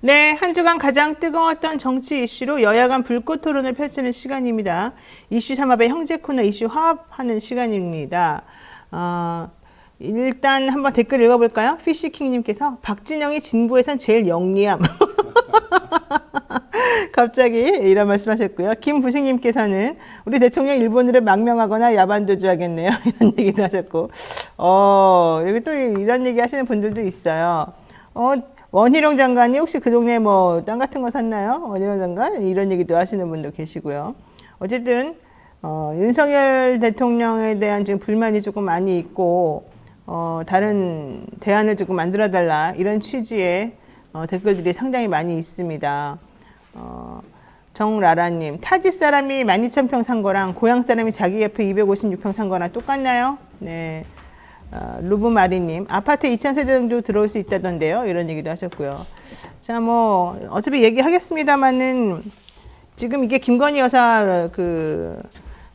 네, 한 주간 가장 뜨거웠던 정치 이슈로 여야 간 불꽃 토론을 펼치는 시간입니다. 이슈 삼합의 형제 코너 이슈 화합하는 시간입니다. 일단 한번 댓글 읽어볼까요? 피시킹님께서 박진영이 진보에선 제일 영리함. 갑자기 이런 말씀하셨고요. 김부식님께서는 우리 대통령 일본으로 망명하거나 야반도주하겠네요. 이런 얘기도 하셨고, 여기 또 이런 얘기 하시는 분들도 있어요. 원희룡 장관이 혹시 그 동네 뭐 땅 같은 거 샀나요? 원희룡 장관? 이런 얘기도 하시는 분도 계시고요. 어쨌든 윤석열 대통령에 대한 지금 불만이 조금 많이 있고 다른 대안을 조금 만들어달라 이런 취지의 댓글들이 상당히 많이 있습니다. 정라라님, 타지 사람이 12,000평 산 거랑 고향 사람이 자기 옆에 256평 산 거랑 똑같나요? 네. 루브마리님, 아파트 2,000세대 정도 들어올 수 있다던데요. 이런 얘기도 하셨고요. 자, 뭐 어차피 얘기하겠습니다만은 지금 이게 김건희 여사 그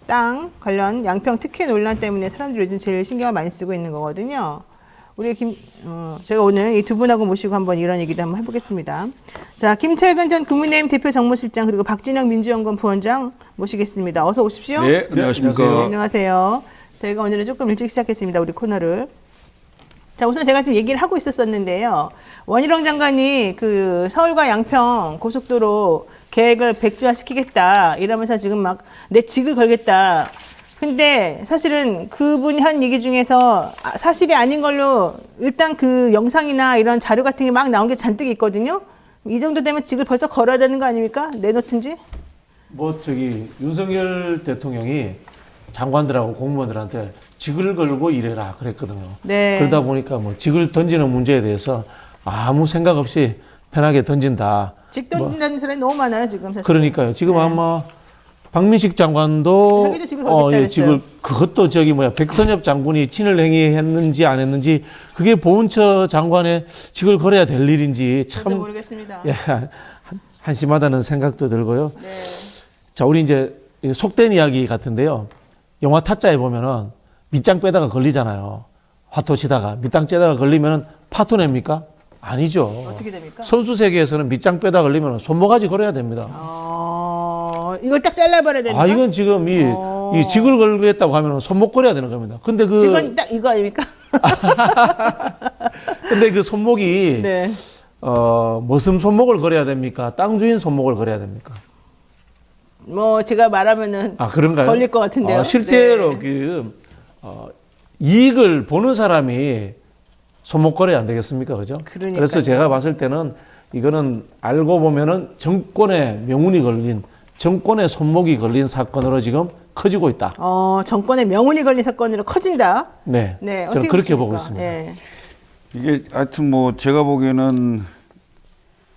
땅 관련 양평 특혜 논란 때문에 사람들이 요즘 제일 신경을 많이 쓰고 있는 거거든요. 우리 제가 오늘 이 두 분하고 모시고 한번 이런 얘기도 한번 해보겠습니다. 자, 김철근 전 국민의힘 대표 정무실장 그리고 박진영 민주연구원 부원장 모시겠습니다. 어서 오십시오. 네, 안녕하십니까. 네, 안녕하세요. 저희가 오늘은 조금 일찍 시작했습니다. 우리 코너를. 자, 우선 제가 지금 얘기를 하고 있었는데요. 원희룡 장관이 그 서울과 양평 고속도로 계획을 백지화시키겠다 이러면서 지금 막 내 직을 걸겠다. 근데 사실은 그분이 한 얘기 중에서 사실이 아닌 걸로 일단 그 영상이나 이런 자료 같은 게 막 나온 게 잔뜩 있거든요. 이 정도 되면 직을 벌써 걸어야 되는 거 아닙니까? 내놓든지? 윤석열 대통령이 장관들하고 공무원들한테 직을 걸고 일해라 그랬거든요. 네. 그러다 보니까 뭐 직을 던지는 문제에 대해서 아무 생각 없이 편하게 던진다. 직 던진다는 사람이 너무 많아요, 지금 사실. 그러니까요. 지금 네. 아마 박민식 장관도 자기도 직을 걸겠다 직을 그것도 백선엽 장군이 친일 행위했는지 안 했는지 그게 보훈처 장관의 직을 걸어야 될 일인지 저도 참 모르겠습니다. 예, 한심하다는 생각도 들고요. 네. 자, 우리 이제 속된 이야기 같은데요. 영화 타짜에 보면은 밑장 빼다가 걸리잖아요. 화토 치다가 밑장 빼다가 걸리면은 파토 냅니까? 아니죠. 어떻게 됩니까? 선수 세계에서는 밑장 빼다 걸리면 손모가지 걸어야 됩니다. 이걸 딱 잘라버려야 됩니까? 이건 지금 이 직을 걸겠다고 하면 손목 걸어야 되는 겁니다. 근데 직은 딱 이거 아닙니까? 근데 그 손목이 네. 무슨 손목을 걸어야 됩니까? 땅 주인 손목을 걸어야 됩니까? 뭐 제가 말하면은 그런가요? 걸릴 것 같은데요. 실제로 네. 이익을 보는 사람이 손목 걸어야 안 되겠습니까? 그죠? 그러니까요. 그래서 제가 봤을 때는 이거는 알고 보면은 정권의 명운이 걸린 정권의 손목이 걸린 사건으로 지금 커지고 있다. 정권의 명운이 걸린 사건으로 커진다. 네. 네. 저는 그렇게 보고 있습니다. 네. 이게 하여튼 뭐 제가 보기에는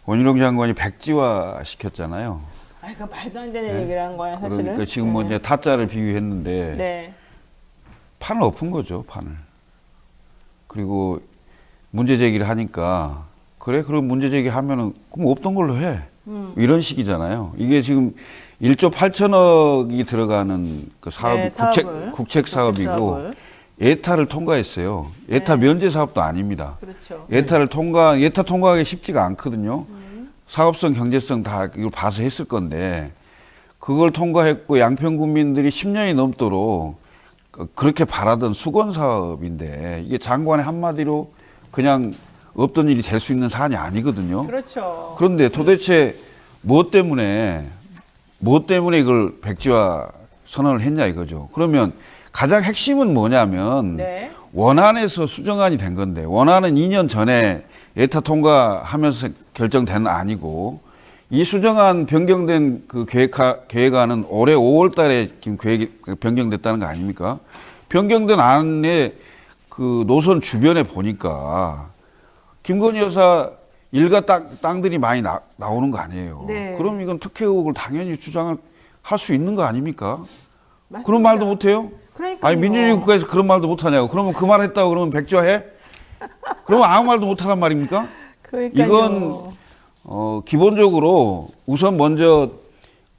원희룡 장관이 백지화 시켰잖아요. 이거 말도 안 되는 얘기를 한 거야, 사실은. 그러니까 지금 뭐 이제 타짜를 비유했는데 네. 판을 엎은 거죠, 판을. 그리고 문제 제기를 하니까 그래, 그럼 문제 제기하면은 그럼 없던 걸로 해. 이런 식이잖아요. 이게 지금 1조 8천억이 들어가는 그 사업이 네, 국책 사업이고 예타를 통과했어요. 예타 면제 사업도 아닙니다. 그렇죠. 예타 통과하기 쉽지가 않거든요. 사업성, 경제성 다 이걸 봐서 했을 건데 그걸 통과했고 양평 군민들이 10년이 넘도록 그렇게 바라던 수건 사업인데 이게 장관의 한마디로 그냥 없던 일이 될 수 있는 사안이 아니거든요. 그렇죠. 그런데 도대체 무엇 때문에 이걸 백지화 선언을 했냐 이거죠. 그러면 가장 핵심은 뭐냐면 네. 원안에서 수정안이 된 건데 원안은 2년 전에 예타 통과하면서 결정된 아니고 이 수정안 변경된 그 계획안은 올해 5월 달에 지금 변경됐다는 거 아닙니까? 변경된 안에 그 노선 주변에 보니까 김건희 여사 일가 땅들이 많이 나오는 거 아니에요. 네. 그럼 이건 특혜 의혹을 당연히 주장할 수 있는 거 아닙니까? 맞습니다. 그런 말도 못 해요? 그러니까요. 아니 민주주의 국가에서 그런 말도 못 하냐고. 그러면 그 말 했다고 그러면 백지화해? 그러면 아무 말도 못 하란 말입니까? 그러니까요. 이건 기본적으로 우선 먼저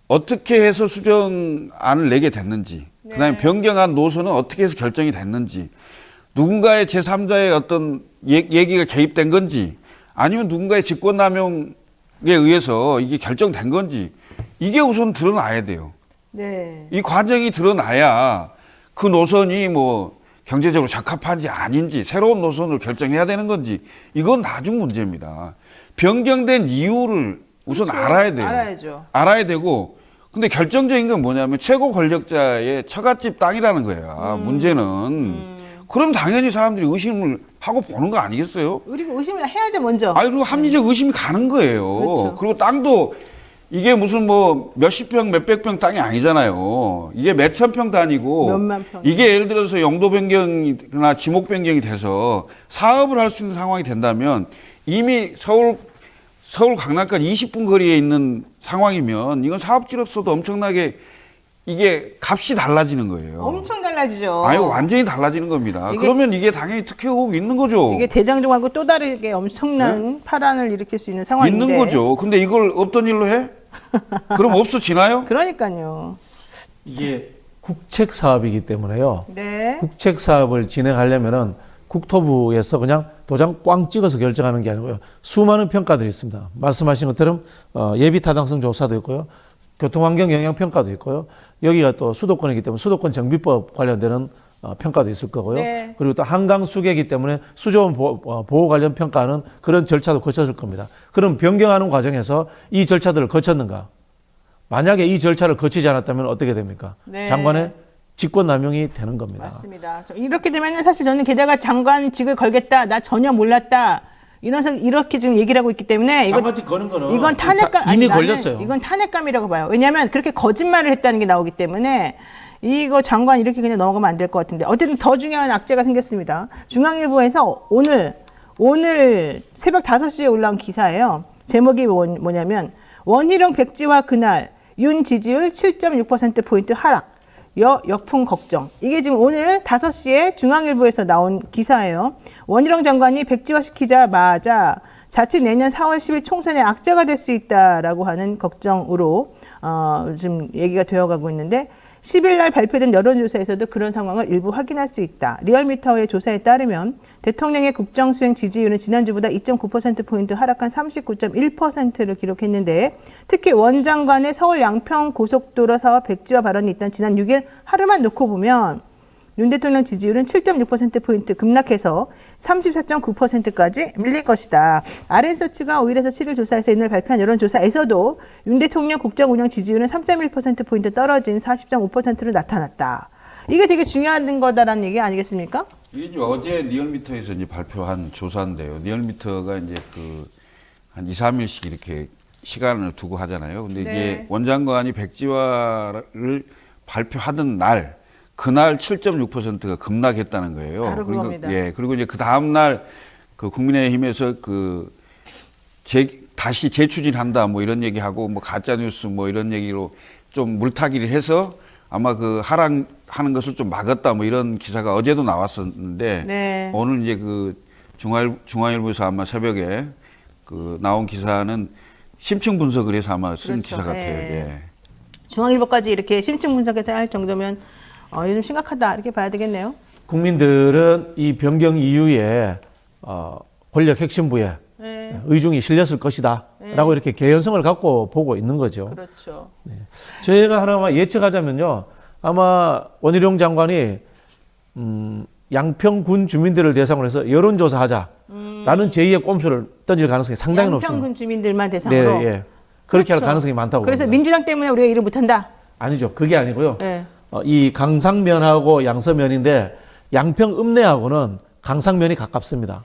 어떻게 해서 수정안을 내게 됐는지, 네. 그다음에 변경한 노선은 어떻게 해서 결정이 됐는지, 누군가의 제3자의 어떤 얘기가 개입된 건지, 아니면 누군가의 직권남용 의해서 이게 결정된 건지 이게 우선 드러나야 돼요. 네. 이 과정이 드러나야 그 노선이 뭐 경제적으로 적합한지 아닌지 새로운 노선을 결정해야 되는 건지 이건 나중 문제입니다. 변경된 이유를 우선 그렇죠. 알아야 돼요. 알아야죠. 알아야 되고 근데 결정적인 건 뭐냐면 최고 권력자의 처갓집 땅이라는 거야. 문제는. 그럼 당연히 사람들이 의심을 하고 보는 거 아니겠어요? 우리가 의심을 해야죠 먼저. 아니 그리고 합리적 의심이 가는 거예요. 그렇죠. 그리고 땅도 이게 무슨 뭐 몇십 평, 몇백 평 땅이 아니잖아요. 이게 몇천 평 단위고 몇만 평. 이게 예를 들어서 용도 변경이나 지목 변경이 돼서 사업을 할 수 있는 상황이 된다면 이미 서울 강남까지 20분 거리에 있는 상황이면 이건 사업지로서도 엄청나게 이게 값이 달라지는 거예요. 엄청 달라지죠. 아유 완전히 달라지는 겁니다. 그러면 이게 당연히 특혜 의혹이 있는 거죠. 이게 대장동하고 또 다르게 엄청난 파란을 일으킬 수 있는 상황인데. 있는 거죠. 근데 이걸 없던 일로 해? 그럼 없어지나요? 그러니까요. 이게 국책 사업이기 때문에요. 네. 국책 사업을 진행하려면은 국토부에서 그냥 도장 꽝 찍어서 결정하는 게 아니고요. 수많은 평가들이 있습니다. 말씀하신 것처럼 예비 타당성 조사도 있고요. 교통환경 영향 평가도 있고요. 여기가 또 수도권이기 때문에 수도권 정비법 관련되는 평가도 있을 거고요. 네. 그리고 또 한강 수계이기 때문에 수조원 보호 관련 평가하는 그런 절차도 거쳐질 겁니다. 그럼 변경하는 과정에서 이 절차들을 거쳤는가? 만약에 이 절차를 거치지 않았다면 어떻게 됩니까? 네. 장관의 직권남용이 되는 겁니다. 맞습니다. 이렇게 되면 사실 저는 게다가 장관직을 걸겠다. 나 전혀 몰랐다. 이렇게 지금 얘기를 하고 있기 때문에 장관직 거는 거는 이건 탄핵감 이미 나는 걸렸어요. 이건 탄핵감이라고 봐요. 왜냐하면 그렇게 거짓말을 했다는 게 나오기 때문에 이거 장관 이렇게 그냥 넘어가면 안 될 것 같은데 어쨌든 더 중요한 악재가 생겼습니다. 중앙일보에서 오늘 새벽 5시에 올라온 기사예요. 제목이 뭐냐면 원희룡 백지화 그날 윤 지지율 7.6%포인트 하락. 역풍 걱정. 이게 지금 오늘 5시에 중앙일보에서 나온 기사예요. 원희룡 장관이 백지화시키자마자 자칫 내년 4월 10일 총선에 악재가 될 수 있다라고 하는 걱정으로 지금 얘기가 되어가고 있는데 10일 날 발표된 여론조사에서도 그런 상황을 일부 확인할 수 있다. 리얼미터의 조사에 따르면 대통령의 국정수행 지지율은 지난주보다 2.9%포인트 하락한 39.1%를 기록했는데 특히 원 장관의 서울 양평 고속도로 사업 백지화 발언이 있던 지난 6일 하루만 놓고 보면 윤 대통령 지지율은 7.6%포인트 급락해서 34.9%까지 밀릴 것이다. RN서치가 5일에서 7일 조사에서 이날 발표한 여론조사에서도 윤 대통령 국정운영 지지율은 3.1%포인트 떨어진 40.5%로 나타났다. 이게 되게 중요한 거다라는 얘기 아니겠습니까? 이게 이제 어제 리얼미터에서 이제 발표한 조사인데요. 리얼미터가 이제 한 2, 3일씩 이렇게 시간을 두고 하잖아요. 근데 네. 이게 원장관이 백지화를 발표하던 그날 7.6%가 급락했다는 거예요. 바로 그겁니다. 예, 그리고 이제 그 다음 날 그 국민의힘에서 다시 재추진한다 뭐 이런 얘기하고 뭐 가짜 뉴스 뭐 이런 얘기로 좀 물타기를 해서 아마 그 하락하는 것을 좀 막았다 뭐 이런 기사가 어제도 나왔었는데 네. 오늘 이제 중앙일보에서 아마 새벽에 나온 기사는 심층 분석을 해서 아마 쓴 그렇죠. 기사 같아요. 네. 예. 중앙일보까지 이렇게 심층 분석해서 할 정도면 요즘 심각하다 이렇게 봐야 되겠네요. 국민들은 이 변경 이후에 권력 핵심부에 네. 의중이 실렸을 것이다 라고 이렇게 개연성을 갖고 보고 있는 거죠. 그렇죠. 제가 하나만 예측하자면요. 아마 원희룡 장관이 양평군 주민들을 대상으로 해서 여론조사하자라는 제2의 꼼수를 던질 가능성이 상당히 높습니다. 양평군 주민들만 대상으로. 네, 예. 그렇게 할 그렇죠. 가능성이 많다고 그래서 봅니다. 민주당 때문에 우리가 일을 못한다. 아니죠. 그게 아니고요. 네. 이 강상면하고 양서면인데 양평 읍내하고는 강상면이 가깝습니다.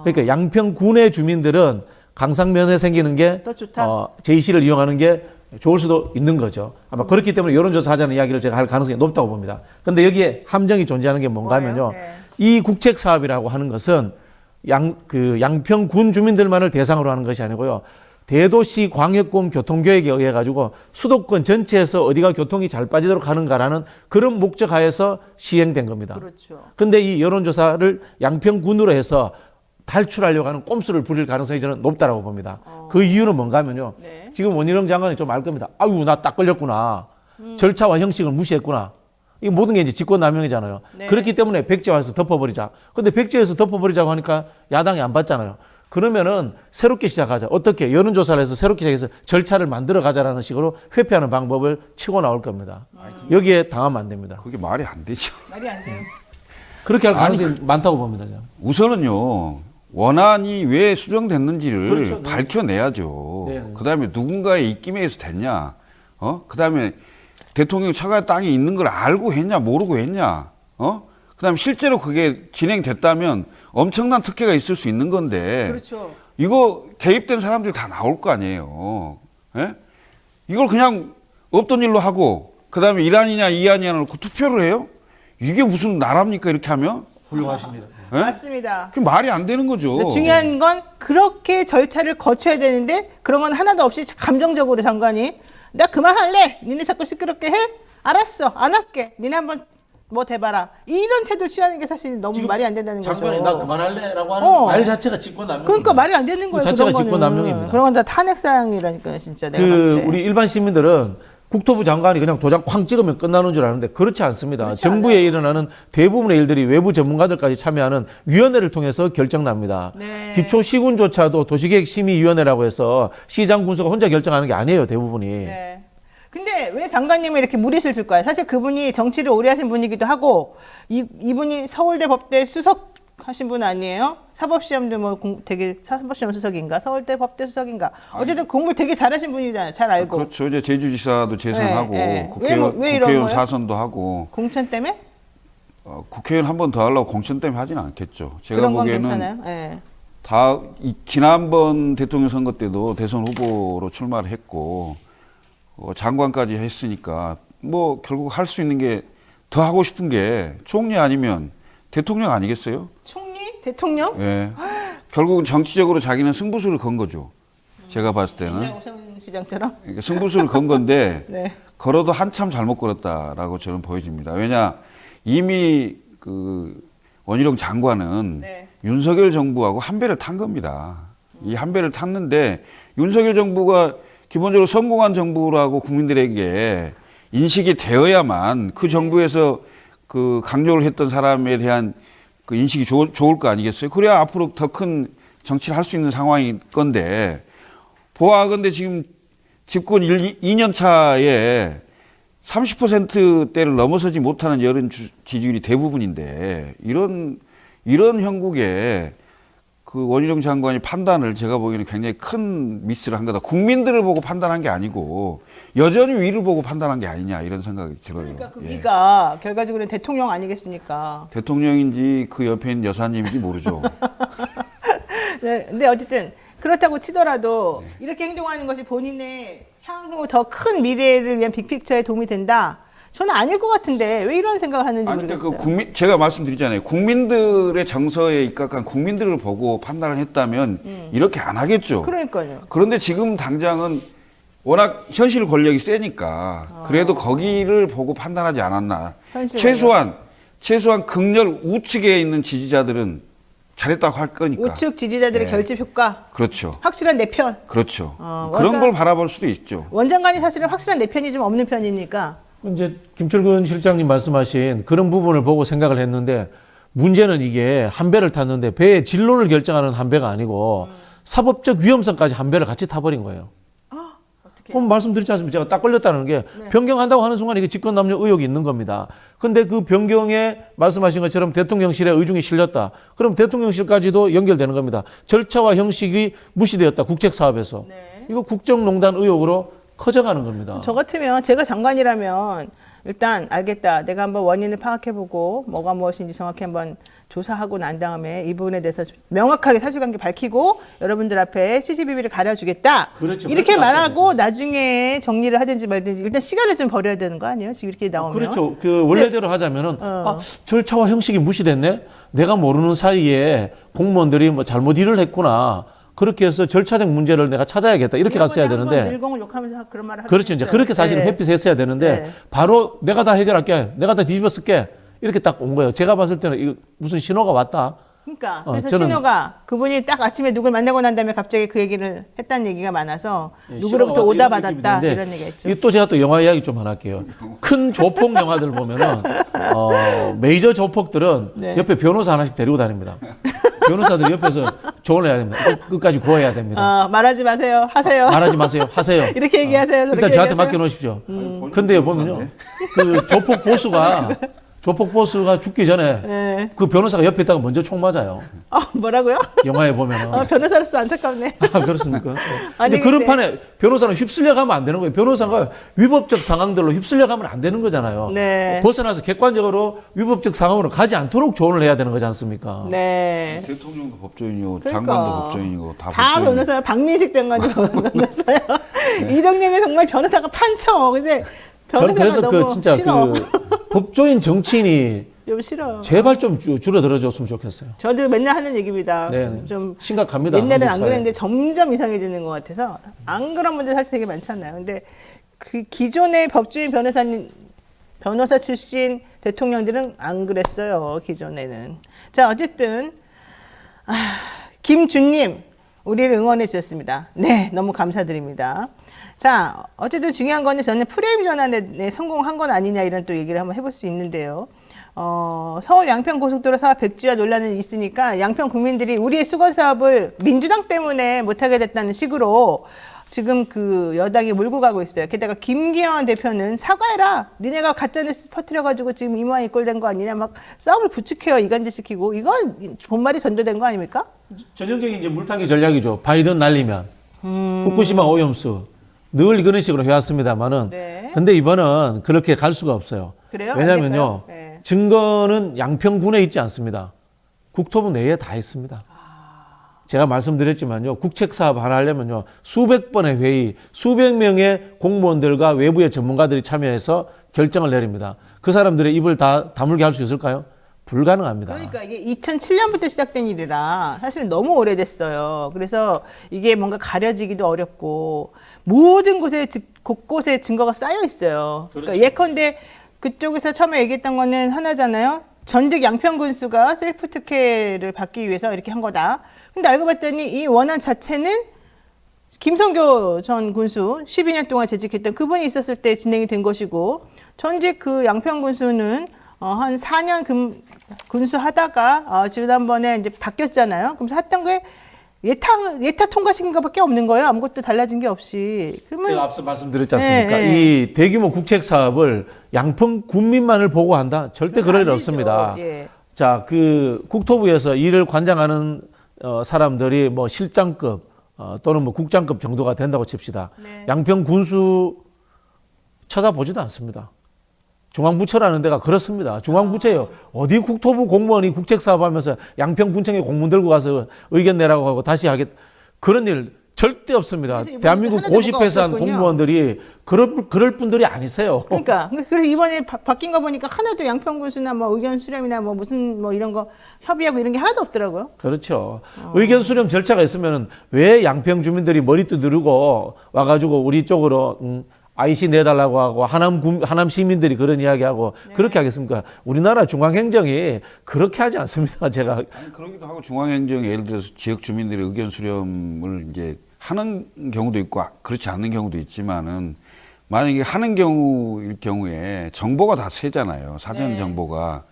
그러니까 양평군의 주민들은 강상면에 생기는 게 더 좋다. 제2시를 이용하는 게 좋을 수도 있는 거죠. 아마 그렇기 때문에 여론조사 하자는 이야기를 제가 할 가능성이 높다고 봅니다. 그런데 여기에 함정이 존재하는 게 뭔가 하면요. 네. 이 국책 사업이라고 하는 것은 양평군 주민들만을 대상으로 하는 것이 아니고요. 대도시 광역권 교통계획에 의해 가지고 수도권 전체에서 어디가 교통이 잘 빠지도록 하는가라는 그런 목적 하에서 시행된 겁니다. 그렇죠. 근데 이 여론조사를 양평군으로 해서 탈출하려고 하는 꼼수를 부릴 가능성이 저는 높다라고 봅니다. 그 이유는 뭔가 하면요. 네. 지금 원희룡 장관이 좀 알 겁니다. 아유, 나 딱 걸렸구나. 절차와 형식을 무시했구나. 이 모든 게 이제 직권남용이잖아요. 네. 그렇기 때문에 백지화해서 덮어버리자. 근데 백지화해서 덮어버리자고 하니까 야당이 안 받잖아요. 그러면은 새롭게 시작하자. 어떻게? 여론조사를 해서 새롭게 시작해서 절차를 만들어 가자라는 식으로 회피하는 방법을 치고 나올 겁니다. 여기에 당하면 안 됩니다. 그게 말이 안 되죠. 말이 안 돼요. 그렇게 할 가능성이 많다고 봅니다. 저는. 우선은요, 원안이 왜 수정됐는지를 그렇죠. 네. 밝혀내야죠. 네. 그다음에 누군가의 입김에 의해서 됐냐, 그다음에 대통령 처가 땅에 있는 걸 알고 했냐, 모르고 했냐, 그다음에 실제로 그게 진행됐다면 엄청난 특혜가 있을 수 있는 건데, 그렇죠. 이거 개입된 사람들 다 나올 거 아니에요. 예? 이걸 그냥 없던 일로 하고, 그다음에 일안이냐 이안이냐 놓고 투표를 해요? 이게 무슨 나라입니까 이렇게 하면? 훌륭하십니다. 예? 맞습니다. 그게 말이 안 되는 거죠. 그래서 중요한 건 그렇게 절차를 거쳐야 되는데 그런 건 하나도 없이 감정적으로 장관이 나 그만할래. 니네 자꾸 시끄럽게 해? 알았어. 안 할게. 니네 한번 뭐 대봐라. 이런 태도를 취하는 게 사실 너무 말이 안 된다는 장관이 거죠. 나 그만할래라고 하는 말 자체가 직권남용. 그러니까 말이 안 되는 거예요. 그 자체가 그런 거는. 직권남용입니다. 그런 건 다 탄핵 사항이라니까 진짜 내가 봤을 때. 우리 일반 시민들은 국토부 장관이 그냥 도장 쾅 찍으면 끝나는 줄 아는데 그렇지 않습니다. 그렇지 정부에 않아요. 일어나는 대부분의 일들이 외부 전문가들까지 참여하는 위원회를 통해서 결정납니다. 네. 기초시군조차도 도시계획심의위원회라고 해서 시장 군수가 혼자 결정하는 게 아니에요. 대부분이. 네. 근데 왜 장관님이 이렇게 무리수를 줄까요? 사실 그분이 정치를 오래 하신 분이기도 하고 이분이 서울대 법대 수석 하신 분 아니에요? 사법시험도 뭐 되게 사법시험 수석인가? 서울대 법대 수석인가? 어쨌든 공부를 되게 잘하신 분이잖아요. 잘 알고. 그렇죠. 이제 제주지사도 재선하고 네, 네. 국회의원, 왜 이런 국회의원 거예요? 4선도 하고 공천 때문에? 국회의원 한 번 더 하려고 공천 때문에 하지는 않겠죠. 제가 그런 건 보기에는 괜찮아요. 네. 지난번 대통령 선거 때도 대선 후보로 출마를 했고 장관까지 했으니까 뭐 결국 할 수 있는 게 더 하고 싶은 게 총리 아니면 대통령 아니겠어요? 총리? 대통령? 예. 결국은 정치적으로 자기는 승부수를 건 거죠. 제가 봤을 때는. 오세훈 시장처럼? 그러니까 승부수를 건 건데 네. 걸어도 한참 잘못 걸었다라고 저는 보여집니다. 왜냐 이미 그 원희룡 장관은 네. 윤석열 정부하고 한 배를 탄 겁니다. 이 한 배를 탔는데 윤석열 정부가 기본적으로 성공한 정부라고 국민들에게 인식이 되어야만 그 정부에서 그 강요를 했던 사람에 대한 그 인식이 좋을 거 아니겠어요? 그래야 앞으로 더 큰 정치를 할 수 있는 상황일 건데 보아하건대 지금 집권 2년 차에 30%대를 넘어서지 못하는 여론 지지율이 대부분인데 이런 형국에 그 원희룡 장관이 판단을 제가 보기에는 굉장히 큰 미스를 한 거다. 국민들을 보고 판단한 게 아니고 여전히 위를 보고 판단한 게 아니냐 이런 생각이 들어요. 그러니까 그 예. 위가 결과적으로는 대통령 아니겠습니까? 대통령인지 그 옆에 있는 여사님인지 모르죠. 네, 근데 어쨌든 그렇다고 치더라도 이렇게 행동하는 것이 본인의 향후 더 큰 미래를 위한 빅픽처에 도움이 된다. 저는 아닐 것 같은데 왜 이런 생각을 하는지 아니, 근데 모르겠어요. 제가 말씀드리잖아요. 국민들의 정서에 입각한 국민들을 보고 판단을 했다면 이렇게 안 하겠죠. 그러니까요. 그런데 지금 당장은 워낙 현실 권력이 세니까 그래도 거기를 보고 판단하지 않았나. 현실 최소한 극렬 우측에 있는 지지자들은 잘했다고 할 거니까. 우측 지지자들의 예. 결집 효과, 그렇죠. 확실한 내 편. 그렇죠. 어, 그런 원장- 걸 바라볼 수도 있죠. 원장관이 사실은 확실한 내 편이 좀 없는 편이니까. 이제 김철근 실장님 말씀하신 그런 부분을 보고 생각을 했는데 문제는 이게 한 배를 탔는데 배의 진로를 결정하는 한 배가 아니고 사법적 위험성까지 한 배를 같이 타버린 거예요. 어떻게? 그럼 말씀드렸지 않습니까? 제가 딱 걸렸다는 게 변경한다고 하는 순간 이게 직권남용 의혹이 있는 겁니다. 근데 그 변경에 말씀하신 것처럼 대통령실에 의중이 실렸다. 그럼 대통령실까지도 연결되는 겁니다. 절차와 형식이 무시되었다. 국책사업에서. 네. 이거 국정농단 의혹으로 커져가는 겁니다. 저 같으면 제가 장관이라면 일단 알겠다. 내가 한번 원인을 파악해보고 뭐가 무엇인지 정확히 한번 조사하고 난 다음에 이 부분에 대해서 명확하게 사실관계 밝히고 여러분들 앞에 CCTV를 가려주겠다. 그렇죠. 이렇게 그렇게 말하고 나중에 정리를 하든지 말든지 일단 시간을 좀 버려야 되는 거 아니에요? 지금 이렇게 나오면. 그렇죠. 그 원래대로 하자면은 절차와 형식이 무시됐네. 내가 모르는 사이에 공무원들이 뭐 잘못 일을 했구나. 그렇게 해서 절차적 문제를 내가 찾아야겠다. 이렇게 갔어야 되는데. 일공을 욕하면서 그런 말을 그렇죠. 이제 그렇게 사실은 회피해서 했어야 되는데 네. 바로 내가 다 해결할게. 내가 다 뒤집어 쓸게. 이렇게 딱 온 거예요. 제가 봤을 때는 이거 무슨 신호가 왔다. 그러니까 어, 그래서 저는- 신호가 그분이 딱 아침에 누굴 만나고 난 다음에 갑자기 그 얘기를 했다는 얘기가 많아서 예, 누구로부터 신호가 오다 왔다 이런 받았다 느낌이 이런 드는데 얘기했죠. 이게 또 제가 또 영화 이야기 좀 하나 할게요. 큰 조폭 영화들 보면은 메이저 조폭들은 네. 옆에 변호사 하나씩 데리고 다닙니다. 변호사들이 옆에서 조언을 해야 됩니다. 끝까지 구호해야 됩니다. 말하지 마세요. 하세요. 말하지 마세요. 하세요. 이렇게 얘기하세요. 저렇게 일단 저한테 얘기하세요. 맡겨놓으십시오. 근데 보면요, 그 조폭 보수가 죽기 전에 네. 그 변호사가 옆에 있다가 먼저 총 맞아요. 뭐라고요? 영화에 보면은. 변호사로서 안타깝네. 아, 그렇습니까? 아니, 이제 그런 근데- 판에 변호사는 휩쓸려 가면 안 되는 거예요. 변호사가 위법적 상황들로 휩쓸려 가면 안 되는 거잖아요. 네. 벗어나서 객관적으로 위법적 상황으로 가지 않도록 조언을 해야 되는 거지 않습니까? 네. 대통령도 법조인이고 그러니까. 장관도 법조인이고 다 다 법조인. 변호사요. 박민식 장관도 변호사요. 이 동네는 정말 변호사가 판쳐. 근데 저는 변호사가 그래서 너무 그 진짜 싫어. 그 법조인 정치인이 좀 싫어. 제발 좀 줄어들어 줬으면 좋겠어요. 저도 맨날 하는 얘기입니다. 네. 좀 심각합니다. 옛날엔 안 한국 사회. 그랬는데 점점 이상해지는 것 같아서 안 그런 분들 사실 되게 많잖아요. 근데 그 기존의 법조인 변호사 출신 대통령들은 안 그랬어요. 기존에는. 자, 어쨌든 김준님 우리를 응원해 주셨습니다. 네, 너무 감사드립니다. 자, 어쨌든 중요한 거는 저는 프레임 전환에 성공한 건 아니냐 이런 또 얘기를 한번 해볼 수 있는데요. 서울 양평 고속도로 사업 백지화 논란이 있으니까 양평 국민들이 우리의 수건 사업을 민주당 때문에 못하게 됐다는 식으로 지금 그 여당이 몰고 가고 있어요. 게다가 김기현 대표는 사과해라. 니네가 가짜뉴스 퍼뜨려가지고 지금 이 모양이 꼴된 거 아니냐 막 싸움을 부추겨요. 이간질시키고. 이건 본말이 전도된 거 아닙니까? 전형적인 이제 물타기 전략이죠. 바이든 날리면 후쿠시마 오염수 늘 그런 식으로 해왔습니다만은 네. 근데 이번은 그렇게 갈 수가 없어요. 그래요? 안 왜냐면요. 될까요? 네. 증거는 양평군에 있지 않습니다. 국토부 내에 다 있습니다. 제가 말씀드렸지만요. 국책사업 하나 하려면요. 수백 번의 회의, 수백 명의 공무원들과 외부의 전문가들이 참여해서 결정을 내립니다. 그 사람들의 입을 다 다물게 할 수 있을까요? 불가능합니다. 그러니까 이게 2007년부터 시작된 일이라 사실 너무 오래됐어요. 그래서 이게 뭔가 가려지기도 어렵고 모든 곳에 곳곳에 증거가 쌓여 있어요. 그러니까 예컨대 그쪽에서 처음에 얘기했던 거는 하나잖아요. 전직 양평 군수가 셀프 특혜를 받기 위해서 이렇게 한 거다. 근데 알고 봤더니 이 원안 자체는 김성교 전 군수 12년 동안 재직했던 그분이 있었을 때 진행이 된 것이고 전직 그 양평 군수는 한 4년 군수 하다가 지난번에 이제 바뀌었잖아요. 그래서 했던 게 예타 통과시킨 것밖에 없는 거예요. 아무것도 달라진 게 없이. 그러면 제가 앞서 말씀드렸지 않습니까? 네, 네. 이 대규모 국책 사업을 양평 군민만을 보고한다? 절대 그럴 일 안 되죠. 없습니다. 예. 자, 그 국토부에서 이를 관장하는 사람들이 뭐 실장급 또는 뭐 국장급 정도가 된다고 칩시다. 네. 양평 군수 쳐다보지도 않습니다. 중앙부처라는 데가 그렇습니다. 중앙부처예요. 어디 국토부 공무원이 국책사업하면서 양평군청에 공문 들고 가서 의견 내라고 하고 다시 하겠 그런 일 절대 없습니다. 그래서 이번에 대한민국 하나도 뭐가 고시패스한 없었군요. 공무원들이 그럴 분들이 아니세요. 그러니까 그래서 이번에 바뀐 거 보니까 하나도 양평 군수나 뭐 의견 수렴이나 뭐 무슨 뭐 이런 거 협의하고 이런 게 하나도 없더라고요. 그렇죠. 의견 수렴 절차가 있으면 왜 양평 주민들이 머리 두드리고 와가지고 우리 쪽으로 IC 내달라고 하고 하남 시민들이 그런 이야기하고 그렇게 하겠습니까? 우리나라 중앙행정이 그렇게 하지 않습니다. 제가 아니, 그러기도 하고 중앙행정이 예를 들어서 지역 주민들의 의견 수렴을 이제 하는 경우도 있고 그렇지 않는 경우도 있지만은 만약에 하는 경우일 경우에 정보가 다 새잖아요. 사전 네. 정보가.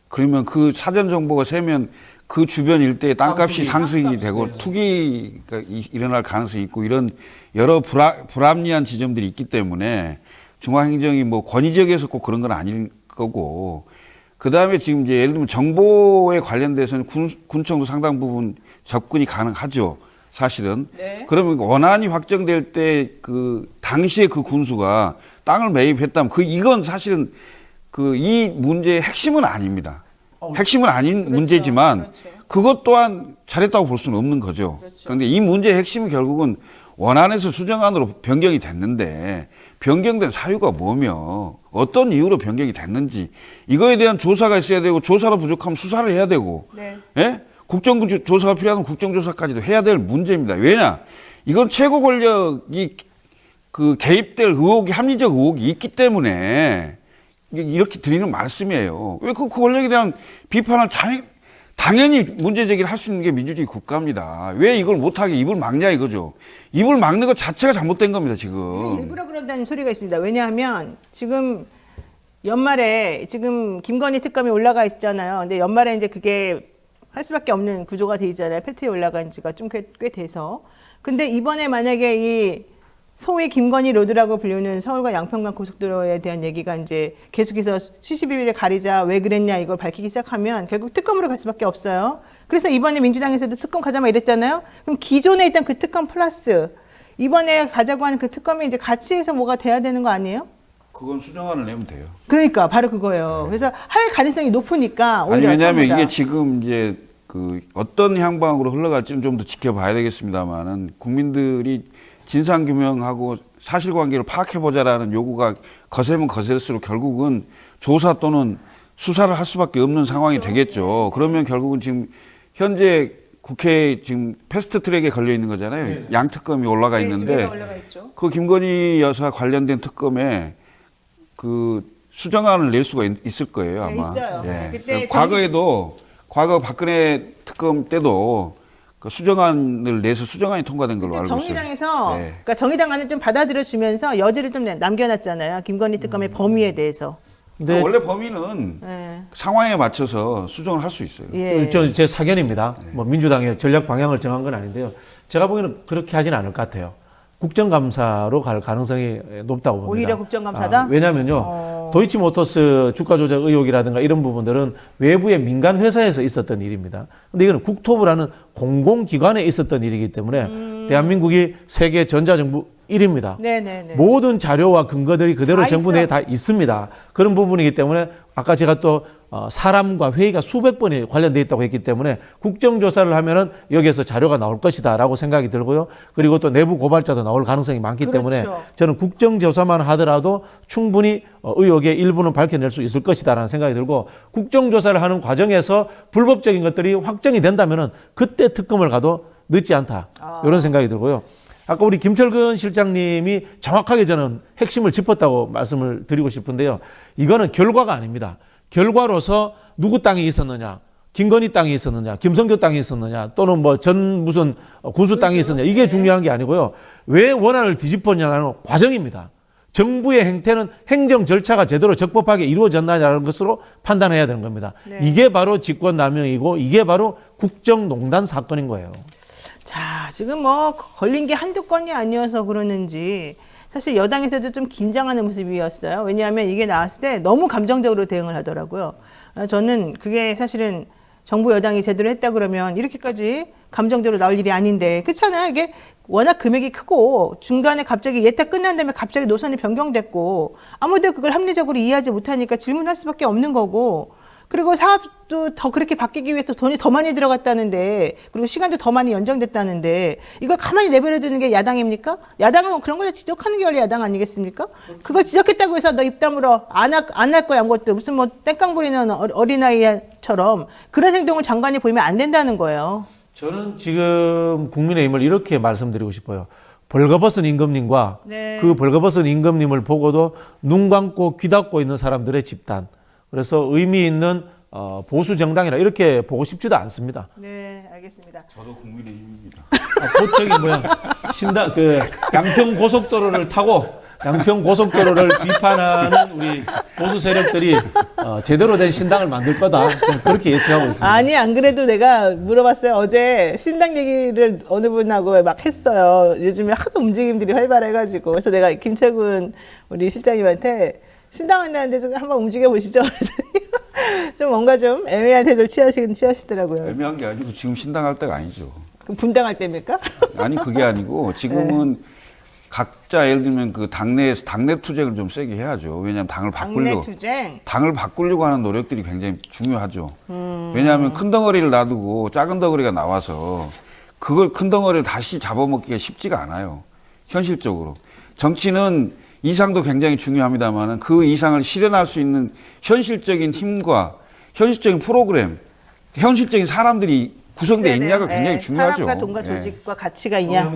그러면 그 사전 정보가 새면 그 주변 일대의 땅값이 상승이 되고 투기가 일어날 가능성이 있고 이런 여러 불합리한 지점들이 있기 때문에 중앙행정이 뭐 권위적이어서 꼭 그런 건 아닐 거고 그 다음에 지금 이제 예를 들면 정보에 관련돼서는 군청도 상당 부분 접근이 가능하죠. 사실은. 네. 그러면 원안이 확정될 때 그 당시에 그 군수가 땅을 매입했다면 이건 사실은 이 문제의 핵심은 아닙니다. 핵심은 아닌 그렇죠. 문제지만 그렇죠. 그것 또한 잘했다고 볼 수는 없는 거죠. 그렇죠. 그런데 이 문제의 핵심은 결국은 원안에서 수정안으로 변경이 됐는데 변경된 사유가 뭐며 어떤 이유로 변경이 됐는지 이거에 대한 조사가 있어야 되고 조사로 부족하면 수사를 해야 되고 네. 예? 국정조사가 필요하면 국정조사까지도 해야 될 문제입니다. 왜냐? 이건 최고 권력이 그 개입될 의혹이 합리적 의혹이 있기 때문에 이렇게 드리는 말씀이에요. 왜 그 권력에 대한 비판을 당연히 문제 제기를 할 수 있는 게 민주주의 국가입니다. 왜 이걸 못하게 입을 막냐 이거죠. 입을 막는 것 자체가 잘못된 겁니다, 지금. 일부러 그런다는 소리가 있습니다. 왜냐하면 지금 연말에 지금 김건희 특검이 올라가 있잖아요. 근데 연말에 이제 그게 할 수밖에 없는 구조가 돼 있잖아요. 패트에 올라간 지가 좀 꽤 돼서. 근데 이번에 만약에 이 소위 김건희 로드라고 불리는 서울과 양평간 고속도로에 대한 얘기가 이제 계속해서 CCTV를 가리자 왜 그랬냐 이걸 밝히기 시작하면 결국 특검으로 갈 수밖에 없어요. 그래서 이번에 민주당에서도 특검 가자마 이랬잖아요. 그럼 기존에 있던 그 특검 플러스 이번에 가자고 하는 그 특검이 이제 같이 해서 뭐가 돼야 되는 거 아니에요? 그건 수정안을 내면 돼요. 그러니까 바로 그거예요. 그래서 할 가능성이 높으니까 아니 오히려 왜냐하면 처음보다. 이게 지금 이제 그 어떤 향방으로 흘러갈지는 좀 더 지켜봐야 되겠습니다만은 국민들이 진상 규명하고 사실관계를 파악해 보자라는 요구가 거세면 거셀수록 결국은 조사 또는 수사를 할 수밖에 없는 상황이 되겠죠. 그러면 결국은 지금 현재 국회에 지금 패스트트랙에 걸려 있는 거잖아요. 양특검이 올라가 있는데 올라가 있죠. 그 김건희 여사 관련된 특검에 그 수정안을 낼 수가 있을 거예요 아마. 네, 있어요. 예. 그때 과거 박근혜 특검 때도 그 수정안을 내서 수정안이 통과된 걸로 알고 있어요. 정의당에서 네. 그러니까 정의당안을 좀 받아들여 주면서 여지를 좀 남겨놨잖아요. 김건희 특검의 범위에 대해서. 근데 원래 범위는 예. 상황에 맞춰서 수정을 할 수 있어요. 예. 제 사견입니다. 뭐 민주당의 전략 방향을 정한 건 아닌데요. 제가 보기에는 그렇게 하지는 않을 것 같아요. 국정감사로 갈 가능성이 높다고 봅니다. 오히려 국정감사다? 왜냐하면요. 도이치모터스 주가 조작 의혹이라든가 이런 부분들은 외부의 민간 회사에서 있었던 일입니다. 근데 이거는 국토부라는 공공기관에 있었던 일이기 때문에 대한민국이 세계 전자정부 1위입니다. 네네네. 모든 자료와 근거들이 그대로 다 정부 있어. 내에 다 있습니다. 그런 부분이기 때문에 아까 제가 또 사람과 회의가 수백 번이 관련되어 있다고 했기 때문에 국정조사를 하면은 여기에서 자료가 나올 것이다라고 생각이 들고요. 그리고 또 내부 고발자도 나올 가능성이 많기 때문에 그렇죠. 저는 국정조사만 하더라도 충분히 의혹의 일부는 밝혀낼 수 있을 것이다라는 생각이 들고 국정조사를 하는 과정에서 불법적인 것들이 확정이 된다면은 그때 특검을 가도 늦지 않다. 이런 생각이 들고요. 아까 우리 김철근 실장님이 정확하게 저는 핵심을 짚었다고 말씀을 드리고 싶은데요. 이거는 결과가 아닙니다. 결과로서 누구 땅이 있었느냐, 김건희 땅이 있었느냐, 김성교 땅이 있었느냐, 또는 뭐 전 무슨 군수 땅이 있었느냐, 이게 중요한 게 아니고요. 왜 원한을 뒤집었냐는 과정입니다. 정부의 행태는 행정 절차가 제대로 적법하게 이루어졌느냐는 것으로 판단해야 되는 겁니다. 네. 이게 바로 직권남용이고 이게 바로 국정농단 사건인 거예요. 자, 지금 뭐 걸린 게 한두 건이 아니어서 그러는지 사실 여당에서도 좀 긴장하는 모습이었어요. 왜냐하면 이게 나왔을 때 너무 감정적으로 대응을 하더라고요. 저는 그게 사실은 정부 여당이 제대로 했다 그러면 이렇게까지 감정적으로 나올 일이 아닌데 그렇잖아요. 이게 워낙 금액이 크고 중간에 갑자기 예탁 끝난 다음에 갑자기 노선이 변경됐고 아무도 그걸 합리적으로 이해하지 못하니까 질문할 수밖에 없는 거고 그리고 사업도 더 그렇게 바뀌기 위해서 돈이 더 많이 들어갔다는데 그리고 시간도 더 많이 연장됐다는데 이걸 가만히 내버려 두는 게 야당입니까? 야당은 그런 걸 지적하는 게 원래 야당 아니겠습니까? 그걸 지적했다고 해서 너 입 다물어 안 할 거야 아무것도 무슨 뭐 땡깡 부리는 어린아이처럼 그런 행동을 장관이 보이면 안 된다는 거예요. 저는 지금 국민의힘을 이렇게 말씀드리고 싶어요. 벌거벗은 임금님과 네. 그 벌거벗은 임금님을 보고도 눈 감고 귀 닫고 있는 사람들의 집단. 그래서 의미 있는 보수 정당이라 이렇게 보고 싶지도 않습니다. 네, 알겠습니다. 저도 국민의힘입니다. 곧 저기 신당 양평 고속도로를 타고 양평 고속도로를 비판하는 우리 보수 세력들이 제대로 된 신당을 만들 거다. 저는 그렇게 예측하고 있습니다. 아니 안 그래도 내가 물어봤어요. 어제 신당 얘기를 어느 분하고 막 했어요. 요즘에 하도 움직임들이 활발해가지고 그래서 내가 김철근 우리 실장님한테 신당 한다는데 좀 한번 움직여 보시죠. 좀 뭔가 좀 애매한 태도를 취하시더라고요. 애매한 게 아니고 지금 신당할 때가 아니죠. 그럼 분당할 때입니까? 아니 그게 아니고 지금은 각자 예를 들면 그 당내 투쟁을 좀 세게 해야죠. 왜냐하면 당을 바꾸려고 하는 노력들이 굉장히 중요하죠. 왜냐하면 큰 덩어리를 놔두고 작은 덩어리가 나와서 그걸 큰 덩어리를 다시 잡아먹기가 쉽지가 않아요. 현실적으로. 정치는 이상도 굉장히 중요합니다만 그 이상을 실현할 수 있는 현실적인 힘과 현실적인 프로그램, 현실적인 사람들이 구성되어 있냐가 굉장히 중요하죠. 사람과 돈과 조직과 가치가 있냐.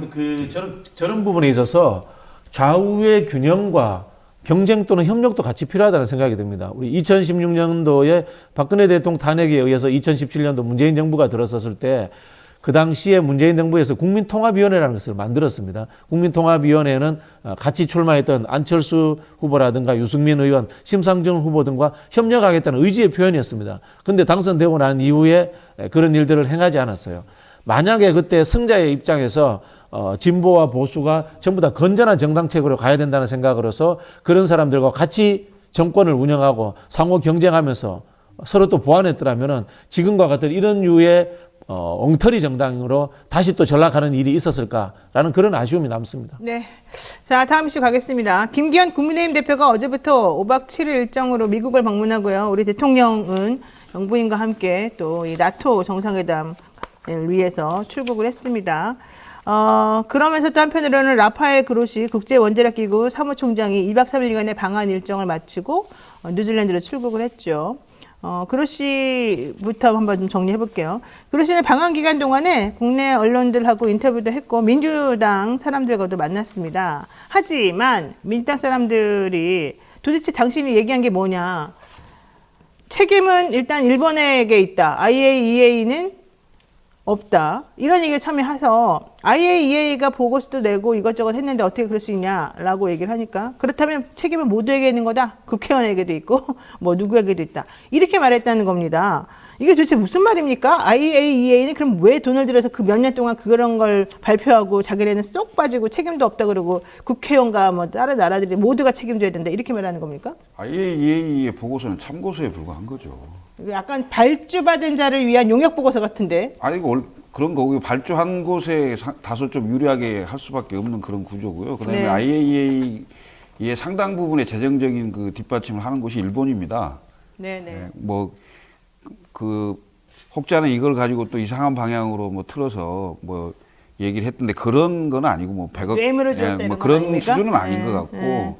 저런 부분에 있어서 좌우의 균형과 경쟁 또는 협력도 같이 필요하다는 생각이 듭니다. 우리 2016년도에 박근혜 대통령 탄핵에 의해서 2017년도 문재인 정부가 들어섰을 때 그 당시에 문재인 정부에서 국민통합위원회라는 것을 만들었습니다. 국민통합위원회는 같이 출마했던 안철수 후보라든가 유승민 의원, 심상정 후보 등과 협력하겠다는 의지의 표현이었습니다. 그런데 당선되고 난 이후에 그런 일들을 행하지 않았어요. 만약에 그때 승자의 입장에서 진보와 보수가 전부 다 건전한 정당책으로 가야 된다는 생각으로서 그런 사람들과 같이 정권을 운영하고 상호 경쟁하면서 서로 또 보완했더라면은 지금과 같은 이런 류의 엉터리 정당으로 다시 또 전락하는 일이 있었을까라는 그런 아쉬움이 남습니다. 네. 자, 다음 이슈 가겠습니다. 김기현 국민의힘 대표가 어제부터 5박 7일 일정으로 미국을 방문하고요. 우리 대통령은 영부인과 함께 또 이 나토 정상회담을 위해서 출국을 했습니다. 그러면서 또 한편으로는 라파엘 그로시 국제원자력기구 사무총장이 2박 3일간의 방한 일정을 마치고 뉴질랜드로 출국을 했죠. 그로시부터 한번 좀 정리해 볼게요. 그로시는 방한 기간 동안에 국내 언론들하고 인터뷰도 했고 민주당 사람들과도 만났습니다. 하지만 민주당 사람들이 도대체 당신이 얘기한 게 뭐냐? 책임은 일단 일본에게 있다. IAEA는 없다. 이런 얘기를 처음에 해서 IAEA가 보고서도 내고 이것저것 했는데 어떻게 그럴 수 있냐라고 얘기를 하니까 그렇다면 책임은 모두에게 있는 거다. 국회의원에게도 있고 뭐 누구에게도 있다. 이렇게 말했다는 겁니다. 이게 도대체 무슨 말입니까? IAEA는 그럼 왜 돈을 들여서 그 몇 년 동안 그런 걸 발표하고 자기네는 쏙 빠지고 책임도 없다 그러고 국회의원과 뭐 다른 나라들이 모두가 책임져야 된다. 이렇게 말하는 겁니까? IAEA의 보고서는 참고서에 불과한 거죠. 약간 발주받은 자를 위한 용역 보고서 같은데. 아니 이거 그런 거고 발주한 곳에 다소 좀 유리하게 할 수밖에 없는 그런 구조고요. 그다음에 네. IAEA의 상당 부분의 재정적인 그 뒷받침을 하는 곳이 일본입니다. 네네. 네, 뭐 그 혹자는 이걸 가지고 또 이상한 방향으로 뭐 틀어서 뭐 얘기를 했던데 그런 건 아니고 뭐 100억 뇌물을 줬다는 뭐 건 그런 아닙니까? 수준은 아닌 네. 것 같고 네.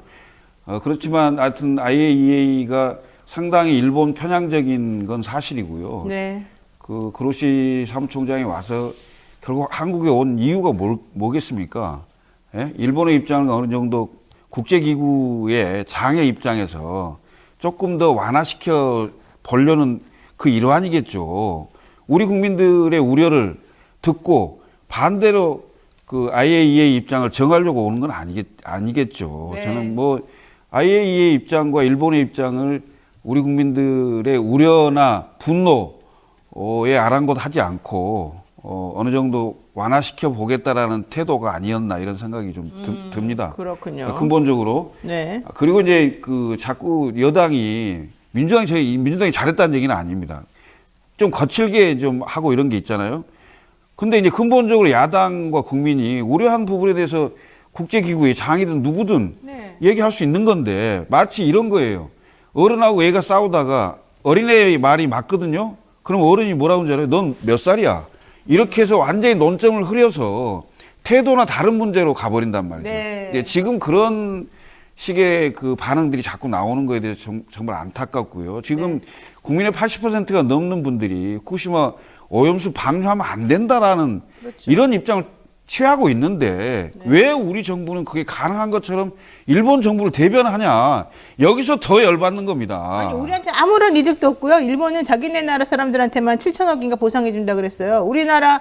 그렇지만 하여튼 IAEA가 상당히 일본 편향적인 건 사실이고요. 네. 그 그로시 사무총장이 와서 결국 한국에 온 이유가 뭐겠습니까? 예? 일본의 입장을 어느 정도 국제기구의 장의 입장에서 조금 더 완화시켜 보려는 그 일환이겠죠. 우리 국민들의 우려를 듣고 반대로 그 IAEA 입장을 정하려고 오는 건 아니겠죠. 네. 저는 뭐 IAEA 입장과 일본의 입장을 우리 국민들의 우려나 분노에 아랑곳하지 않고 어느 정도 완화시켜 보겠다라는 태도가 아니었나 이런 생각이 좀 듭니다. 그렇군요. 근본적으로. 네. 그리고 이제 그 자꾸 여당이 민주당이 잘했다는 얘기는 아닙니다. 좀 거칠게 좀 하고 이런 게 있잖아요. 근데 이제 근본적으로 야당과 국민이 우려한 부분에 대해서 국제기구의 장이든 누구든 네. 얘기할 수 있는 건데 마치 이런 거예요. 어른하고 애가 싸우다가 어린애의 말이 맞거든요. 그럼 어른이 뭐라고 하는 줄 알아요? 넌 몇 살이야? 이렇게 해서 완전히 논점을 흐려서 태도나 다른 문제로 가버린단 말이죠. 네. 예, 지금 그런 식의 그 반응들이 자꾸 나오는 거에 대해서 정말 안타깝고요. 지금 국민의 80%가 넘는 분들이 후쿠시마 오염수 방류하면 안 된다라는 그렇죠. 이런 입장을 취하고 있는데 왜 우리 정부는 그게 가능한 것처럼 일본 정부를 대변하냐. 여기서 더 열받는 겁니다. 아니, 우리한테 아무런 이득도 없고요. 일본은 자기네 나라 사람들한테만 7천억인가 보상해 준다 그랬어요. 우리나라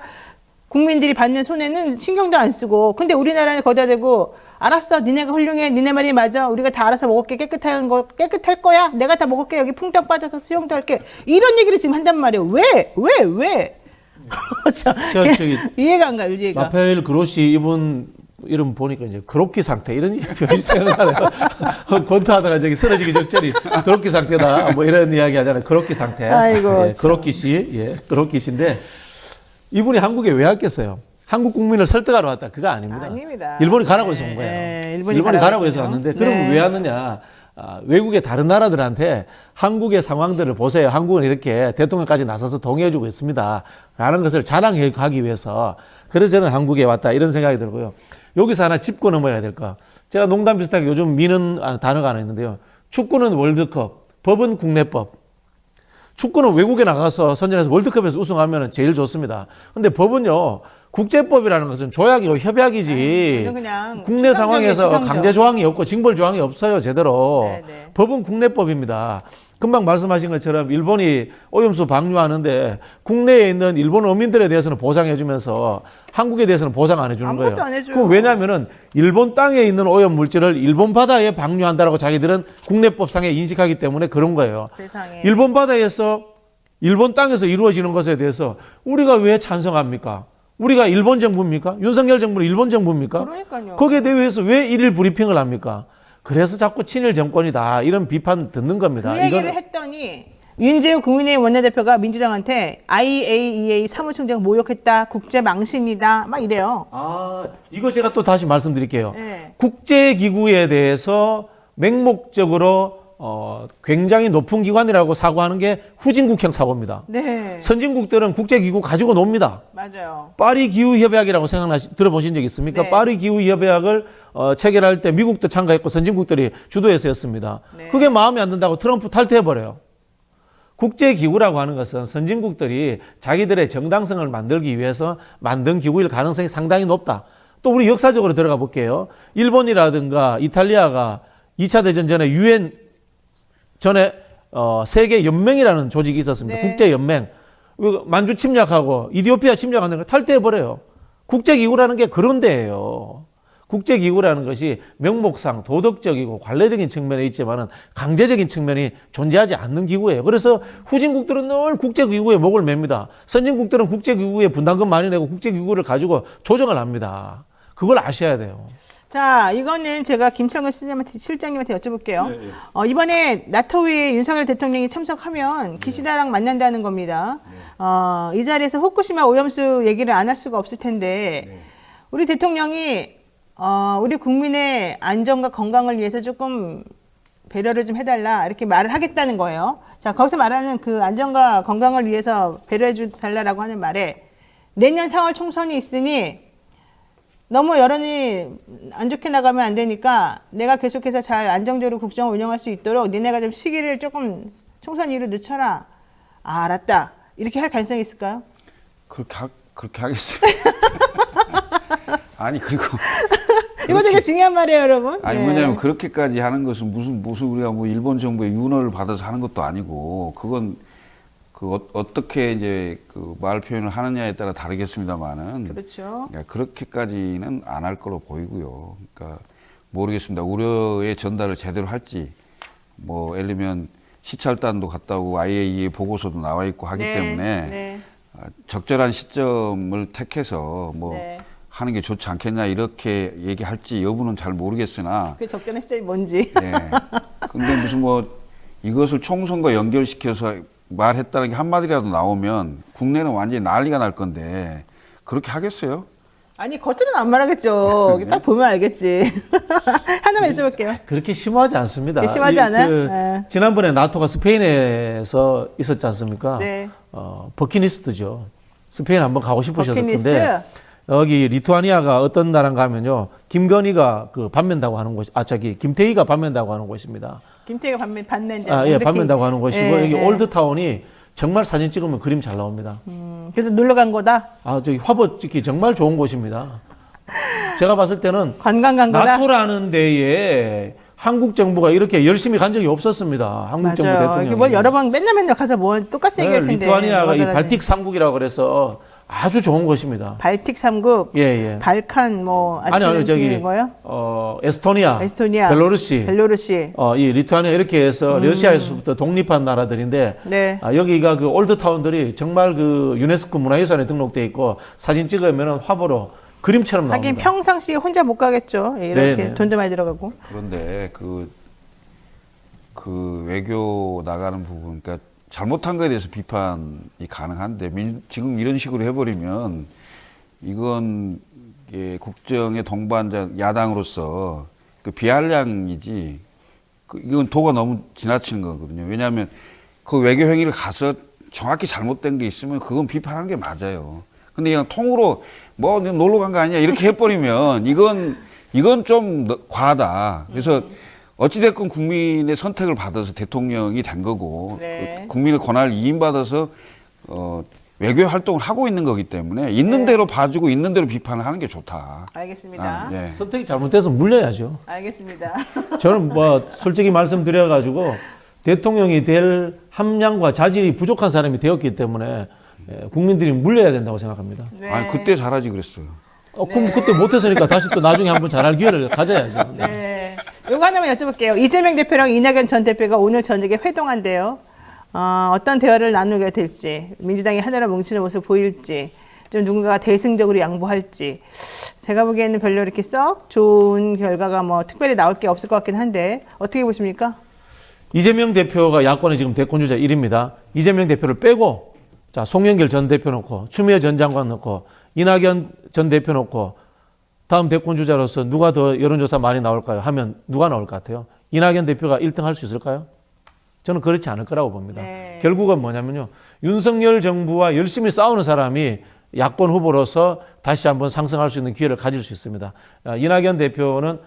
국민들이 받는 손해는 신경도 안 쓰고. 근데 우리나라는 거기다 대고 알았어. 니네가 훌륭해. 니네 말이 맞아. 우리가 다 알아서 먹을게. 깨끗할 거야. 내가 다 먹을게. 여기 풍덩 빠져서 수영도 할게. 이런 얘기를 지금 한단 말이에요. 왜? 저기 이해가 안 가요, 이해가. 라파엘 그로시 이분 이름 보니까 이제 그로키 상태 이런 표현이 생각나네요. 권투하다가 저기 쓰러지기 적절히 그로키 상태다 뭐 이런 이야기 하잖아요. 그로키 상태. 아이고, 예, 그로키 씨, 그로키 씨인데 이분이 한국에 왜 왔겠어요? 한국 국민을 설득하러 왔다. 그거 아닙니다. 아닙니다. 일본이 가라고 해서 온 거예요. 네, 일본이 가라고 해서 왔는데 그럼 네. 왜 왔느냐? 외국의 다른 나라들한테 한국의 상황들을 보세요. 한국은 이렇게 대통령까지 나서서 동의해주고 있습니다. 라는 것을 자랑하기 위해서 그래서 저는 한국에 왔다 이런 생각이 들고요. 여기서 하나 짚고 넘어가야 될까. 제가 농담 비슷하게 요즘 미는 단어가 하나 있는데요. 축구는 월드컵, 법은 국내법. 축구는 외국에 나가서 선전해서 월드컵에서 우승하면 제일 좋습니다. 근데 법은요. 국제법이라는 것은 조약이고 협약이지. 그냥 국내 상황에서 추상적. 강제 조항이 없고 징벌 조항이 없어요, 제대로. 네. 법은 국내법입니다. 금방 말씀하신 것처럼 일본이 오염수 방류하는데 국내에 있는 일본 어민들에 대해서는 보상해주면서 한국에 대해서는 보상 안 해주는 거예요. 아무것도 안 해줘요. 그 왜냐하면은 일본 땅에 있는 오염 물질을 일본 바다에 방류한다라고 자기들은 국내법상에 인식하기 때문에 그런 거예요. 세상에. 일본 바다에서 일본 땅에서 이루어지는 것에 대해서 우리가 왜 찬성합니까? 우리가 일본 정부입니까? 윤석열 정부는 일본 정부입니까? 그러니까요. 거기에 대해서 왜 일일 브리핑을 합니까? 그래서 자꾸 친일 정권이다 이런 비판 듣는 겁니다. 그 얘기를 했더니 윤재욱 국민의힘 원내대표가 민주당한테 IAEA 사무총장 모욕했다, 국제 망신이다, 막 이래요. 이거 제가 또 다시 말씀드릴게요. 네. 국제기구에 대해서 맹목적으로 굉장히 높은 기관이라고 사고하는 게 후진국형 사고입니다. 네, 선진국들은 국제기구 가지고 놉니다. 맞아요. 파리 기후협약이라고 들어보신 적 있습니까? 네. 파리 기후협약을 체결할 때 미국도 참가했고 선진국들이 주도해서 했습니다. 네. 그게 마음에 안 든다고 트럼프 탈퇴해버려요. 국제기구라고 하는 것은 선진국들이 자기들의 정당성을 만들기 위해서 만든 기구일 가능성이 상당히 높다. 또 우리 역사적으로 들어가 볼게요. 일본이라든가 이탈리아가 2차 대전 전에 유엔 전에 세계 연맹이라는 조직이 있었습니다. 네. 국제 연맹. 만주 침략하고 이디오피아 침략하는 걸 탈퇴해버려요. 국제기구라는 게 그런 데예요. 국제기구라는 것이 명목상 도덕적이고 관례적인 측면에 있지만은 강제적인 측면이 존재하지 않는 기구예요. 그래서 후진국들은 늘 국제기구에 목을 맵니다. 선진국들은 국제기구에 분담금 많이 내고 국제기구를 가지고 조정을 합니다. 그걸 아셔야 돼요. 자, 이거는 제가 김창근 실장님한테 여쭤볼게요. 이번에 나토위에 윤석열 대통령이 참석하면 기시다랑 만난다는 겁니다. 이 자리에서 후쿠시마 오염수 얘기를 안 할 수가 없을 텐데 우리 대통령이 우리 국민의 안전과 건강을 위해서 조금 배려를 좀 해달라 이렇게 말을 하겠다는 거예요. 자, 거기서 말하는 그 안전과 건강을 위해서 배려해 달라고 하는 말에 내년 4월 총선이 있으니 너무 여론이 안 좋게 나가면 안 되니까 내가 계속해서 잘 안정적으로 국정을 운영할 수 있도록 니네가 좀 시기를 조금 총선 이후로 늦춰라. 알았다. 이렇게 할 가능성이 있을까요? 그렇게 하겠어요. 아니 그리고 이거 되게 중요한 말이에요, 여러분. 아니 네. 뭐냐면 그렇게까지 하는 것은 무슨 우리가 뭐 일본 정부의 윤허를 받아서 하는 것도 아니고 그건 어떻게 이제 그 말 표현을 하느냐에 따라 다르겠습니다만은 그렇죠. 그러니까 그렇게까지는 안 할 거로 보이고요. 그러니까 모르겠습니다. 우려의 전달을 제대로 할지 뭐 예를 들면 시찰단도 갔다 오고 IAEA 보고서도 나와 있고 하기 네, 때문에 네. 적절한 시점을 택해서 뭐 네. 하는 게 좋지 않겠냐 이렇게 얘기할지 여부는 잘 모르겠으나 그 적절한 시점이 뭔지. 네. 근데 무슨 뭐 이것을 총선과 연결시켜서 말했다는 게 한마디라도 나오면 국내는 완전히 난리가 날 건데 그렇게 하겠어요? 아니, 겉으로는 안 말하겠죠. 딱 보면 알겠지. 하나만 여쭤볼게요. 그렇게 심오하지 않습니다. 심하지 않아요? 네. 지난번에 나토가 스페인에서 있었지 않습니까? 네. 버킷리스트죠. 스페인 한번 가고 싶으셨을 버킷리스트? 텐데 여기 리투아니아가 어떤 나라인가 하면요. 김건희가 반면다고 하는 곳, 김태희가 반면다고 하는 곳입니다. 김태희가 반면 예, 반면다고 하는 곳이고 예, 여기 예. 올드타운이 정말 사진 찍으면 그림 잘 나옵니다. 그래서 놀러 간 거다. 저기 화보 찍기 정말 좋은 곳입니다. 제가 봤을 때는 관광 간 거다. 나토라는 데에 한국 정부가 이렇게 열심히 간 적이 없었습니다. 한국 정부 맞아요. 대통령이. 이게 뭘 여러 번 맨날 가서 뭐 하는지 똑같은 얘기할 텐데. 리투아니아가 이 뭐하더라도. 발틱 3국이라고 그래서 아주 좋은 곳입니다. 발틱 3국, 예. 발칸 뭐 아니 저기 거요? 에스토니아, 벨로루시, 이 리투아니아 이렇게 해서 러시아에서부터 독립한 나라들인데 네. 여기가 그 올드 타운들이 정말 그 유네스코 문화유산에 등록돼 있고 사진 찍으면 화보로 그림처럼 나옵니다. 하긴 평상시에 혼자 못 가겠죠. 예, 이렇게 네네. 돈도 많이 들어가고. 그런데 그 외교 나가는 부분, 그러니까 잘못한 거에 대해서 비판이 가능한데 지금 이런 식으로 해버리면 이건 국정의 동반자 야당으로서 그 비아냥이지 이건 도가 너무 지나치는 거거든요. 왜냐하면 그 외교 행위를 가서 정확히 잘못된 게 있으면 그건 비판하는 게 맞아요. 근데 그냥 통으로 뭐 놀러 간 거 아니야 이렇게 해버리면 이건 좀 과하다. 그래서 어찌됐건 국민의 선택을 받아서 대통령이 된 거고 네. 국민의 권한을 이임받아서 외교 활동을 하고 있는 거기 때문에 있는 대로 봐주고 있는 대로 비판을 하는 게 좋다. 알겠습니다. 예. 선택이 잘못돼서 물려야죠. 알겠습니다. 저는 뭐 솔직히 말씀드려가지고 대통령이 될 함량과 자질이 부족한 사람이 되었기 때문에 국민들이 물려야 된다고 생각합니다. 네. 아니 그때 잘하지 그랬어요. 그럼 그때 못했으니까 다시 또 나중에 한번 잘할 기회를 가져야죠. 네. 요거 하나만 여쭤볼게요. 이재명 대표랑 이낙연 전 대표가 오늘 저녁에 회동한대요. 어떤 대화를 나누게 될지, 민주당이 하나로 뭉치는 모습 보일지, 좀 누군가가 대승적으로 양보할지. 제가 보기에는 별로 이렇게 썩 좋은 결과가 뭐 특별히 나올 게 없을 것 같긴 한데 어떻게 보십니까? 이재명 대표가 야권의 지금 대권주자 1위입니다. 이재명 대표를 빼고 자 송영길 전 대표 놓고 추미애 전 장관 놓고 이낙연 전 대표 놓고 다음 대권주자로서 누가 더 여론조사 많이 나올까요? 하면 누가 나올 것 같아요? 이낙연 대표가 1등 할 수 있을까요? 저는 그렇지 않을 거라고 봅니다. 네. 결국은 뭐냐면요. 윤석열 정부와 열심히 싸우는 사람이 야권 후보로서 다시 한번 상승할 수 있는 기회를 가질 수 있습니다. 이낙연 대표는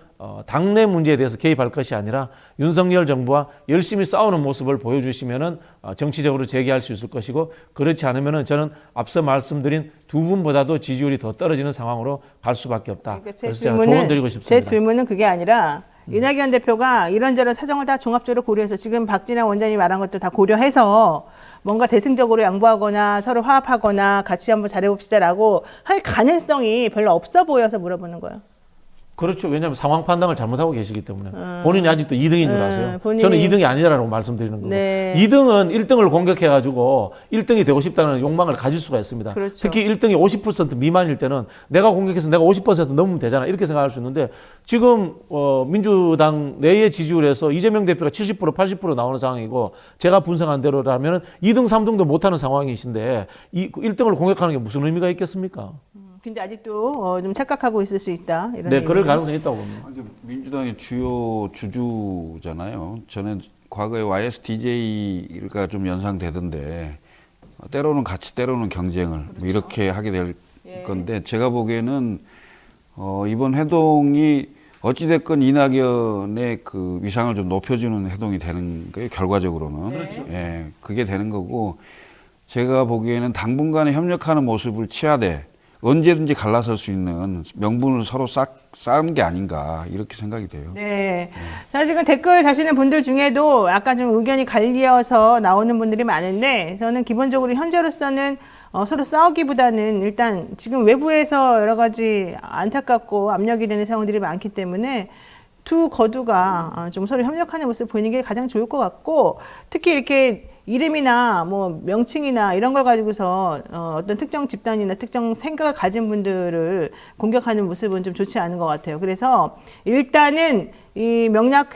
당내 문제에 대해서 개입할 것이 아니라 윤석열 정부와 열심히 싸우는 모습을 보여주시면은 정치적으로 재기할 수 있을 것이고 그렇지 않으면은 저는 앞서 말씀드린 두 분보다도 지지율이 더 떨어지는 상황으로 갈 수밖에 없다. 그러니까 그래서 제가 조언 드리고 싶습니다. 제 질문은 그게 아니라 이낙연 대표가 이런저런 사정을 다 종합적으로 고려해서 지금 박진영 원장이 말한 것들 다 고려해서 뭔가 대승적으로 양보하거나 서로 화합하거나 같이 한번 잘해봅시다라고 할 가능성이 별로 없어 보여서 물어보는 거예요. 그렇죠. 왜냐하면 상황 판단을 잘못하고 계시기 때문에 본인이 아직도 2등인 줄 아세요. 본인이- 저는 2등이 아니라고 말씀드리는 거고 네. 2등은 1등을 공격해가지고 1등이 되고 싶다는 욕망을 가질 수가 있습니다. 그렇죠. 특히 1등이 50% 미만일 때는 내가 공격해서 내가 50% 넘으면 되잖아 이렇게 생각할 수 있는데 지금 민주당 내의 지지율에서 이재명 대표가 70% 80% 나오는 상황이고 제가 분석한 대로라면 2등 3등도 못하는 상황이신데 1등을 공격하는 게 무슨 의미가 있겠습니까? 근데 아직도 좀 착각하고 있을 수 있다. 이런 네, 그럴 얘기죠. 가능성이 있다고 봅니다. 아니, 민주당의 주요 주주잖아요. 저는 과거에 YSDJ가 좀 연상되던데 때로는 같이 때로는 경쟁을 뭐 이렇게 하게 될 건데 제가 보기에는 이번 회동이 어찌됐건 이낙연의 그 위상을 좀 높여주는 회동이 되는 거예요. 결과적으로는. 그렇죠. 예, 그게 되는 거고 제가 보기에는 당분간에 협력하는 모습을 취하되 언제든지 갈라설 수 있는 명분을 서로 쌓은 게 아닌가 이렇게 생각이 돼요. 네. 자, 지금 댓글 다시는 분들 중에도 약간 좀 의견이 갈리어서 나오는 분들이 많은데 저는 기본적으로 현재로서는 서로 싸우기보다는 일단 지금 외부에서 여러 가지 안타깝고 압력이 되는 상황들이 많기 때문에 두 거두가 좀 서로 협력하는 모습을 보이는 게 가장 좋을 것 같고 특히 이렇게 이름이나 뭐 명칭이나 이런 걸 가지고서 어떤 특정 집단이나 특정 생각을 가진 분들을 공격하는 모습은 좀 좋지 않은 것 같아요. 그래서 일단은 이 명략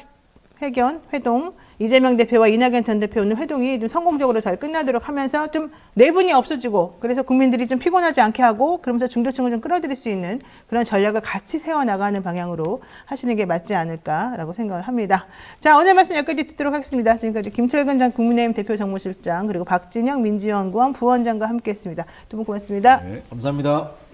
회동 이재명 대표와 이낙연 전 대표 오늘 회동이 좀 성공적으로 잘 끝나도록 하면서 좀 내분이 없어지고 그래서 국민들이 좀 피곤하지 않게 하고 그러면서 중도층을 좀 끌어들일 수 있는 그런 전략을 같이 세워나가는 방향으로 하시는 게 맞지 않을까라고 생각을 합니다. 자, 오늘 말씀 여기까지 듣도록 하겠습니다. 지금까지 김철근 전 국민의힘 대표 정무실장 그리고 박진영 민주연구원 부원장과 함께했습니다. 두 분 고맙습니다. 네. 감사합니다.